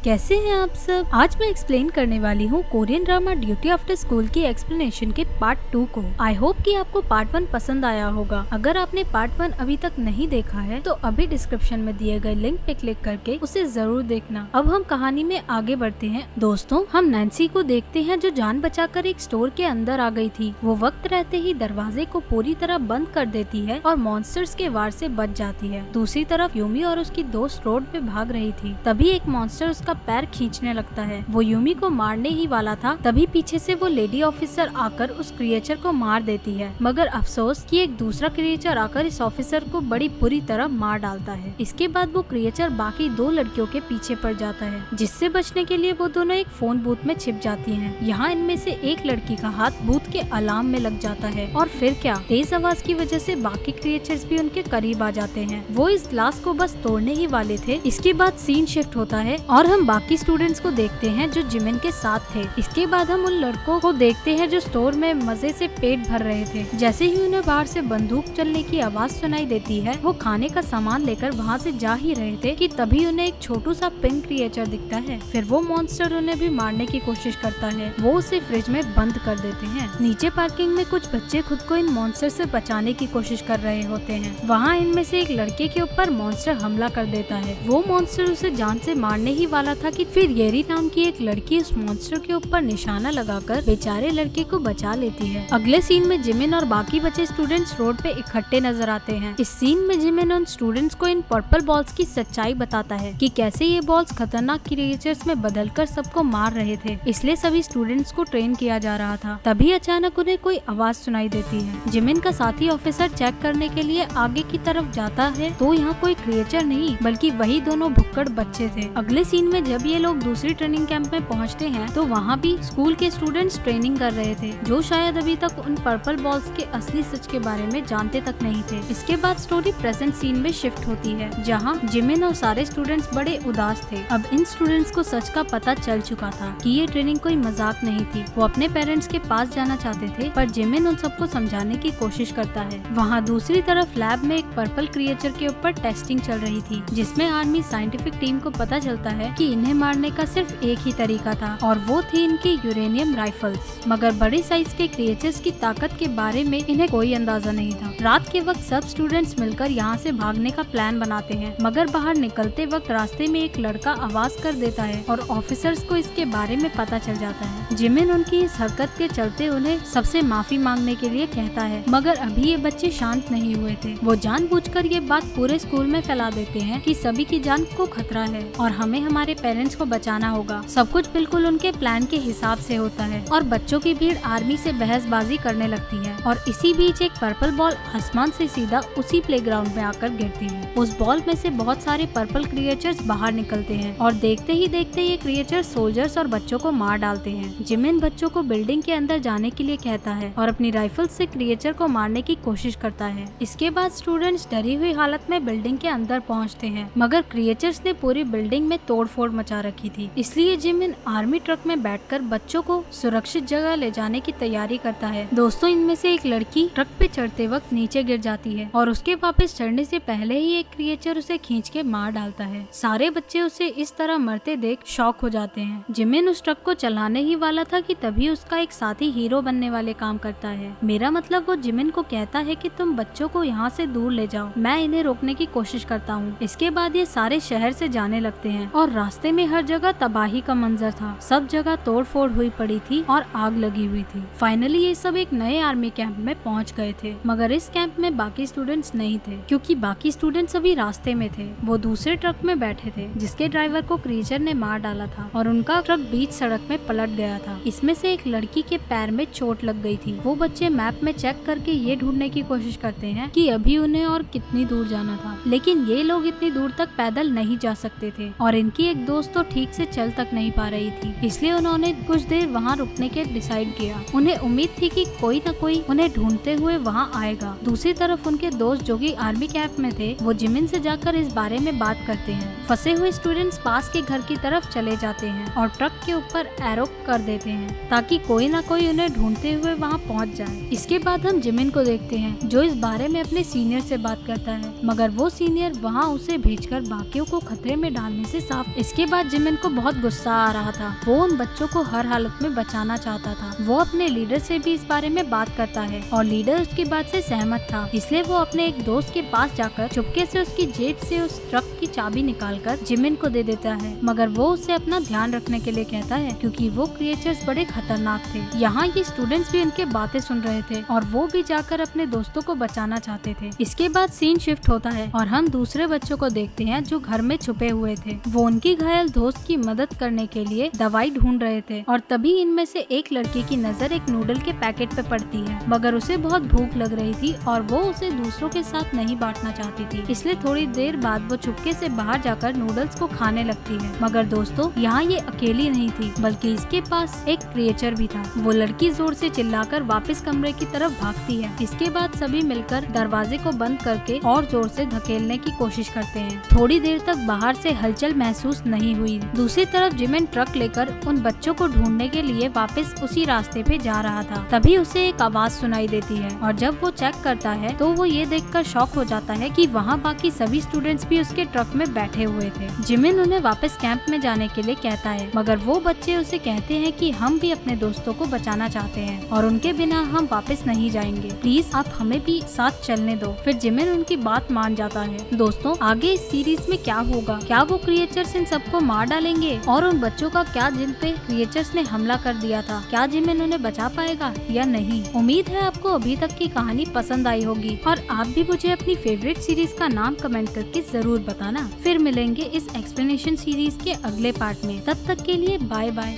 कैसे हैं आप सब। आज मैं एक्सप्लेन करने वाली हूँ Korean drama duty after school की एक्सप्लेनेशन के पार्ट 2 को। आई होप कि आपको पार्ट 1 पसंद आया होगा। अगर आपने पार्ट 1 अभी तक नहीं देखा है तो अभी डिस्क्रिप्शन में दिए गए लिंक पे क्लिक करके उसे जरूर देखना। अब हम कहानी में आगे बढ़ते हैं। दोस्तों, हम नैन्सी को देखते हैं जो जान बचाकर एक स्टोर के अंदर आ गई थी। वो वक्त रहते ही दरवाजे को पूरी तरह बंद कर देती है और मॉन्स्टर्स के वार से बच जाती है। दूसरी तरफ यूमी और उसकी दोस्त रोड पे भाग रही थी। तभी एक मॉन्स्टर उसका पैर खींचने लगता है। वो यूमी को मारने ही वाला था, तभी पीछे से वो लेडी ऑफिसर आकर उस क्रिएचर को मार देती है। मगर अफसोस कि एक दूसरा क्रिएचर आकर इस ऑफिसर को बड़ी बुरी तरह मार डालता है। इसके बाद वो क्रिएचर बाकी 2 लड़कियों के पीछे पड़ जाता है, जिससे बचने के लिए वो दोनों एक फोन बूथ में छिप जाती हैं। यहाँ इनमें से एक लड़की का हाथ बूथ के अलार्म में लग जाता है और फिर क्या, तेज आवाज की वजह से बाकी क्रिएचर्स भी उनके करीब आ जाते हैं। वो इस ग्लास को बस तोड़ने ही वाले थे। इसके बाद सीन शिफ्ट होता है और हम बाकी स्टूडेंट्स को देखते हैं जो जिमिन के साथ थे। इसके बाद हम उन लड़कों को देखते हैं जो स्टोर में मजे से पेट भर रहे थे। जैसे ही उन्हें बाहर से बंदूक चलने की आवाज सुनाई देती है, वो खाने का सामान लेकर वहाँ से जा ही रहे थे कि तभी उन्हें एक छोटू सा पिंक क्रिएचर दिखता है। फिर वो मॉन्स्टर उन्हें भी मारने की कोशिश करता है। वो उसे फ्रिज में बंद कर देते हैं। नीचे पार्किंग में कुछ बच्चे खुद को इन मॉन्स्टर से बचाने की कोशिश कर रहे होते हैं। वहाँ इनमें से एक लड़के के ऊपर मॉन्स्टर हमला कर देता है। वो मॉन्स्टर उसे जान से मारने ही वाला था कि फिर येरी नाम की एक लड़की उस मॉन्स्टर के ऊपर निशाना लगाकर बेचारे लड़के को बचा लेती है। अगले सीन में जिमिन और बाकी बचे स्टूडेंट्स रोड पे इकट्ठे नजर आते हैं। इस सीन में जिमिन उन स्टूडेंट्स को इन पर्पल बॉल्स की सच्चाई बताता है कि कैसे ये बॉल्स खतरनाक क्रिएचर्स में बदलकर सबको मार रहे थे, इसलिए सभी स्टूडेंट्स को ट्रेन किया जा रहा था। तभी अचानक उन्हें कोई आवाज सुनाई देती है। जिमिन का साथी ऑफिसर चेक करने के लिए आगे की तरफ जाता है तो यहाँ कोई क्रिएचर नहीं बल्कि वही दोनों भुक्कड़ बच्चे थे। अगले सीन में जब ये लोग दूसरी ट्रेनिंग कैंप में पहुँचते हैं तो वहाँ भी स्कूल के स्टूडेंट्स ट्रेनिंग कर रहे थे, जो शायद अभी तक उन पर्पल बॉल्स के असली सच के बारे में जानते तक नहीं थे। इसके बाद स्टोरी प्रेजेंट सीन में शिफ्ट होती है, जहाँ जिमिन और सारे स्टूडेंट्स बड़े उदास थे। अब इन स्टूडेंट्स को सच का पता चल चुका था कि ये ट्रेनिंग कोई मजाक नहीं थी। वो अपने पेरेंट्स के पास जाना चाहते थे, पर जिमिन उन सबको समझाने की कोशिश करता है। वहाँ दूसरी तरफ लैब में एक पर्पल क्रिएचर के ऊपर टेस्टिंग चल रही थी, जिसमें आर्मी साइंटिफिक टीम को पता चलता है कि इन्हें मारने का सिर्फ एक ही तरीका था और वो थी इनकी यूरेनियम राइफल्स। मगर बड़े साइज के क्रिएचर्स की ताकत के बारे में इन्हें कोई अंदाजा नहीं था। रात के वक्त सब स्टूडेंट्स मिलकर यहाँ से भागने का प्लान बनाते हैं, मगर बाहर निकलते वक्त रास्ते में एक लड़का आवाज कर देता है और ऑफिसर्स को इसके बारे में पता चल जाता है। जिमिन उनकी इस हरकत के चलते उन्हें सबसे माफी मांगने के लिए कहता है, मगर अभी ये बच्चे शांत नहीं हुए थे। वो जानबूझकर ये बात पूरे स्कूल में फैला देते हैं कि सभी की जान को खतरा है और हमें हमारे पेरेंट्स को बचाना होगा। सब कुछ बिल्कुल उनके प्लान के हिसाब से होता है और बच्चों की भीड़ आर्मी से बहसबाजी करने लगती है। और इसी बीच एक पर्पल बॉल आसमान से सीधा उसी प्लेग्राउंड में आकर गिरती है। उस बॉल में से बहुत सारे पर्पल क्रिएचर्स बाहर निकलते हैं और देखते ही देखते ये क्रिएचर सोल्जर्स और बच्चों को मार डालते हैं। जिमिन बच्चों को बिल्डिंग के अंदर जाने के लिए कहता है और अपनी राइफल से क्रिएचर को मारने की कोशिश करता है। इसके बाद स्टूडेंट्स डरी हुई हालत में बिल्डिंग के अंदर पहुंचते हैं, मगर क्रिएचर्स ने पूरी बिल्डिंग में तोड़फोड़ मचा रखी थी। इसलिए जिमिन आर्मी ट्रक में बैठकर बच्चों को सुरक्षित जगह ले जाने की तैयारी करता है। दोस्तों, इनमें से एक लड़की ट्रक पे चढ़ते वक्त नीचे गिर जाती है और उसके वापस चढ़ने से पहले ही एक क्रिएचर उसे खींच के मार डालता है। सारे बच्चे उसे इस तरह मरते देख शॉक हो जाते हैं। जिमिन उस ट्रक को चलाने ही वाला था कि तभी उसका एक साथी हीरो बनने वाले काम करता है। मेरा मतलब वो जिमिन को कहता है कि तुम बच्चों को यहाँ से दूर ले जाओ, मैं इन्हें रोकने की कोशिश करता हूँ। इसके बाद ये सारे शहर से जाने लगते हैं और रास्ते में हर जगह तबाही का मंजर था। सब जगह तोड़ फोड़ हुई पड़ी थी और आग लगी हुई थी। फाइनली ये सब एक नए आर्मी कैंप में पहुँच गए थे, मगर इस कैंप में बाकी स्टूडेंट्स नहीं थे क्योंकि बाकी स्टूडेंट्स अभी रास्ते में थे। वो दूसरे ट्रक में बैठे थे जिसके ड्राइवर को क्रीचर ने मार डाला था और उनका ट्रक बीच सड़क में पलट गया था। इसमें से एक लड़की के पैर में चोट लग गई थी। वो बच्चे मैप में चेक करके ये ढूंढने की कोशिश करते हैं कि अभी उन्हें और कितनी दूर जाना था, लेकिन ये लोग इतनी दूर तक पैदल नहीं जा सकते थे और इनकी एक दोस्त तो ठीक से चल तक नहीं पा रही थी। इसलिए उन्होंने कुछ देर वहाँ रुकने के डिसाइड किया। उन्हें उम्मीद थी कि कोई न कोई उन्हें ढूंढते हुए वहाँ आएगा। दूसरी तरफ उनके दोस्त जो कि आर्मी कैंप में थे, वो जिमिन से जाकर इस बारे में बात करते हैं। फंसे हुए स्टूडेंट्स पास के घर की तरफ चले जाते हैं और ट्रक के ऊपर एरो कर देते हैं ताकि कोई ना कोई उन्हें ढूंढते हुए वहाँ पहुँच जाए। इसके बाद हम जिमिन को देखते हैं जो इस बारे में अपने सीनियर से बात करता है, मगर वो सीनियर वहाँ उसे भेजकर बाकियों को खतरे में डालने से साफ। इसके बाद जिमिन को बहुत गुस्सा आ रहा था। वो उन बच्चों को हर हालत में बचाना चाहता था। वो अपने लीडर से भी इस बारे में बात करता है और लीडर उसकी बात से सहमत था, इसलिए वो अपने एक दोस्त के पास जाकर चुपके से उसकी जेब से उस ट्रक की चाबी निकालकर जिमिन को दे देता है, मगर वो उसे अपना ध्यान रखने के लिए कहता है क्योंकि वो क्रिएचर्स बड़े खतरनाक थे। यहाँ ये स्टूडेंट्स भी उनके बातें सुन रहे थे और वो भी जाकर अपने दोस्तों को बचाना चाहते थे। इसके बाद सीन शिफ्ट होता है और हम दूसरे बच्चों को देखते हैं जो घर में छुपे हुए थे। वो उनकी घायल दोस्त की मदद करने के लिए दवाई ढूंढ रहे थे और तभी इनमें से एक लड़की की नजर एक नूडल के पैकेट पे पड़ती है, मगर उसे बहुत भूख लग रही थी और वो उसे दूसरों के साथ नहीं बांटना चाहती थी, इसलिए थोड़ी देर बाद वो चुपके से बाहर जाकर नूडल्स को खाने लगती है। मगर दोस्तों, यहाँ ये अकेली नहीं थी बल्कि इसके पास एक क्रिएचर भी था। वो लड़की जोर से चिल्लाकर वापस कमरे की तरफ भागती है। इसके बाद सभी मिलकर दरवाजे को बंद करके और जोर से धकेलने की कोशिश करते हैं। थोड़ी देर तक बाहर से हलचल महसूस नहीं हुई। दूसरी तरफ जिमिन ट्रक लेकर उन बच्चों को ढूंढने के लिए वापस उसी रास्ते पे जा रहा था। तभी उसे एक आवाज सुनाई देती है और जब वो चेक करता है तो वो ये देखकर शॉक हो जाता है कि वहाँ बाकी सभी स्टूडेंट्स भी उसके ट्रक में बैठे हुए थे। जिमिन उन्हें वापस कैंप में जाने के लिए कहता है, मगर वो बच्चे उसे कहते हैं कि हम भी अपने दोस्तों को बचाना चाहते हैं और उनके बिना हम वापस नहीं जाएंगे, प्लीज आप हमें भी साथ चलने दो। फिर जिमिन उनकी बात मान जाता है। दोस्तों, आगे इस सीरीज में क्या होगा? क्या वो क्रिएचर्स इन सबको मार डालेंगे और उन बच्चों का क्या जिन पे क्रिएचर्स ने हमला कर दिया था, क्या जिमिन उन्हें बचा पाएगा या नहीं? उम्मीद है आपको अभी तक की कहानी पसंद आई होगी और आप भी मुझे अपनी फेवरेट सीरीज का नाम कमेंट करके जरूर बताना। फिर मिलेंगे इस एक्सप्लेनेशन सीरीज के अगले पार्ट में। तब तक के लिए बाय बाय।